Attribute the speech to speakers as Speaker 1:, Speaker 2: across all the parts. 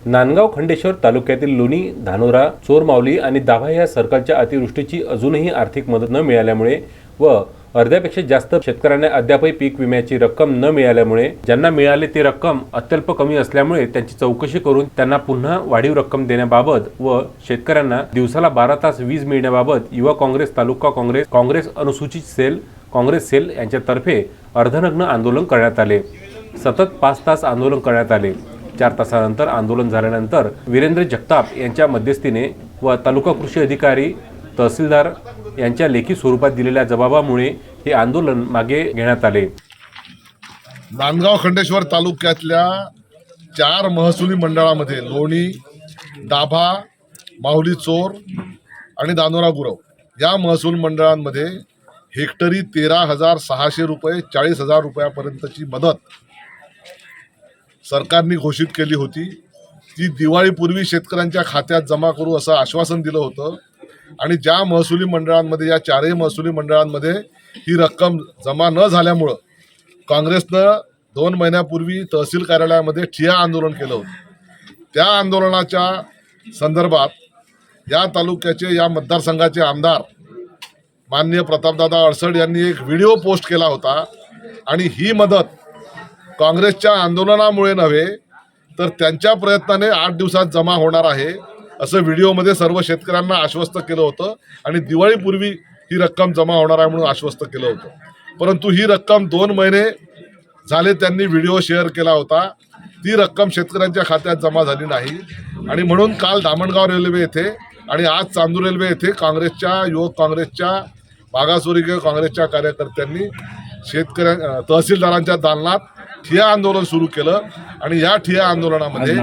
Speaker 1: नांदगाव खंडेश्वर तालुक्यातील लोणी, धानोरा, चोरमावली आणि दाभा या सरकारच्या अतिवृष्टीची अजूनही आर्थिक मदत न मिळाल्यामुळे व अर्ध्यापेक्षा जास्त शेतकऱ्यांना अद्यापही पीक विम्याची रक्कम न मिळाल्यामुळे ज्यांना मिळाले ती रक्कम अत्यल्प कमी असल्यामुळे त्यांची चौकशी करून त्यांना पुन्हा वाढीव रक्कम देण्याबाबत व शेतकऱ्यांना दिवसाला 12 तास वीज मिळण्याबाबत युवा काँग्रेस, तालुका काँग्रेस, काँग्रेस अनुसूचित सेल, काँग्रेस सेल यांच्यातर्फे अर्धनग्न आंदोलन करण्यात आले। सतत 5 तास आंदोलन करण्यात आले। 4 तासानंतर आंदोलन झाल्यानंतर वीरेंद्र जगताप यांच्या मध्यस्थीने व तालुका कृषी अधिकारी, तहसीलदार यांच्या लेखी स्वरूपात दिलेल्या जबाबामुळे हे आंदोलन मागे घेण्यात आले।
Speaker 2: नांदगाव खंडेश्वर तालुक्यातल्या 4 महसुली मंडळामध्ये लोणी, दाभा, माहुली चोर आणि दानोरा गुरव या महसूल मंडळांमध्ये हेक्टरी 13,600 रुपये 40,000 रुपयापर्यंतची मदत सरकारने घोषित केली होती। ती दिवाळीपूर्वी शेतकऱ्यांच्या खात्यात जमा करू असं आश्वासन दिलं होतं आणि ज्या महसुली मंडळांमध्ये या 4ही महसुली मंडळांमध्ये ही रक्कम जमा न झाल्यामुळं काँग्रेसनं 2 महिन्यापूर्वी तहसील कार्यालयामध्ये ठिय्या आंदोलन केलं होतं। त्या आंदोलनाच्या संदर्भात या तालुक्याचे, या मतदारसंघाचे आमदार माननीय प्रतापदादा अडसड यांनी एक व्हिडिओ पोस्ट केला होता आणि ही मदत काँग्रेसच्या आंदोलनामुळे नव्हे तर त्यांच्या प्रयत्नाने 8 दिवसात जमा होणार आहे असं व्हिडिओमध्ये सर्व शेतकऱ्यांना आश्वस्त केलं होतं आणि दिवाळीपूर्वी ही रक्कम जमा होणार आहे म्हणून आश्वस्त केलं होतं। परंतु ही रक्कम 2 महिने झाले त्यांनी व्हिडिओ शेअर केला होता, ती रक्कम शेतकऱ्यांच्या खात्यात जमा झाली नाही आणि म्हणून काल धामणगाव रेल्वे येथे आणि आज चांदूर रेल्वे येथे काँग्रेसच्या, युवक काँग्रेसच्या, मागासवर्गीय काँग्रेसच्या कार्यकर्त्यांनी तहसीलदारांच्या दालनात ठिय्या आंदोलन सुरू केलं आणि या ठिय्या आंदोलनामध्ये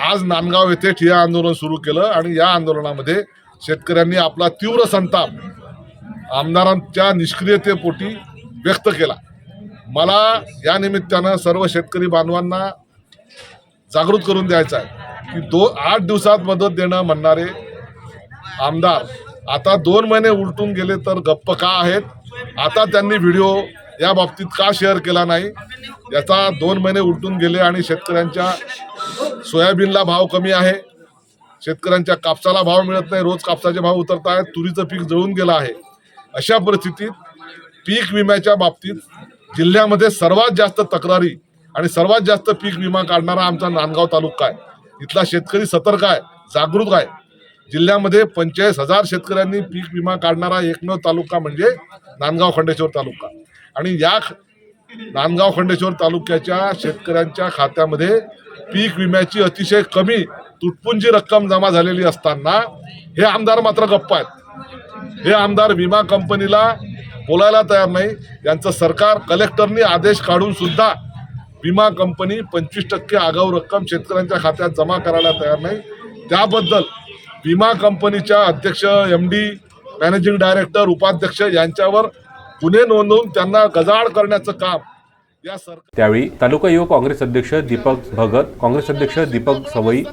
Speaker 2: आज नांदगाव येथे ठिय्या आंदोलन सुरू केलं आणि या आंदोलनामध्ये शेतकऱ्यांनी आपला तीव्र संताप आमदारांच्या निष्क्रियतेपोटी व्यक्त केला। मला या निमित्तानं सर्व शेतकरी बांधवांना जागृत करून द्यायचं आहे की 8 दिवसात मदत देणं म्हणणारे आमदार आता 2 महिने उलटून गेले तर गप्प का आहेत? आता त्यांनी व्हिडिओ या बाबतीत का शेअर केला नाही? याचा 2 महिने उलटून गेले आणि शेतकऱ्यांच्या सोयाबीनला भाव कमी आहे, शेतकऱ्यांच्या कापसाला भाव मिळत नाही, रोज कापसाचे भाव उतरत आहेत, तुरीचं पीक जळून गेलं आहे। अशा परिस्थितीत पीक विम्याच्या बाबतीत जिल्ह्यामध्ये सर्वात जास्त तक्रारी आणि सर्वात जास्त पीक विमा काढणारा आमचा नांदगाव तालुका आहे। इथला शेतकरी सतर्क आहे, जागरूक आहे। जिल्ह्यामध्ये 45,000 शेतकऱ्यांनी पीक विमा काढणारा एकमेव तालुका म्हणजे नांदगाव खंडेश्वर तालुका आणि या नांदगाव खंडेश्वर तालुक्याच्या शेतकऱ्यांच्या खात्यामध्ये पीक विम्याची अतिशय कमी तुटपुंजी रक्कम जमा झालेली असताना हे आमदार मात्र गप्प आहेत। हे आमदार विमा कंपनीला बोलायला तयार नाही। यांचं सरकार, कलेक्टरनी आदेश काढून सुद्धा विमा कंपनी 25% आगाऊ रक्कम शेतकऱ्यांच्या खात्यात जमा करायला तयार नाही। त्याबद्दल विमा कंपनीच्या अध्यक्ष, MD, मॅनेजिंग डायरेक्टर, उपाध्यक्ष यांच्यावर गुन्हे नोंदवून त्यांना गजाआड करण्याचं काम या सरकार।
Speaker 1: त्यावेळी तालुका युवक काँग्रेस अध्यक्ष दीपक भगत, काँग्रेस अध्यक्ष दीपक सवई,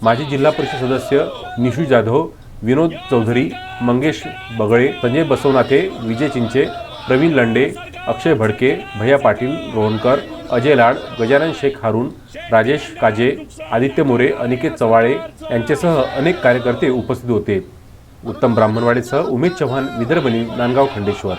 Speaker 1: माजी जिल्हा परिषद सदस्य निशू जाधव, विनोद चौधरी, मंगेश बगळे, संजय बसवनाथे, विजय चिंचे, प्रवीण लंडे, अक्षय भडके, भैया पाटील, रोहनकर, अजय लाड, गजानन शेख हारून, राजेश काजे, आदित्य मोरे, अनिकेत चवाळे यांच्यासह अनेक कार्यकर्ते उपस्थित होते। उत्तम ब्राह्मणवाडेसह उमेश चव्हाण, विदर्भ न्यूज, नांदगाव खंडेश्वर।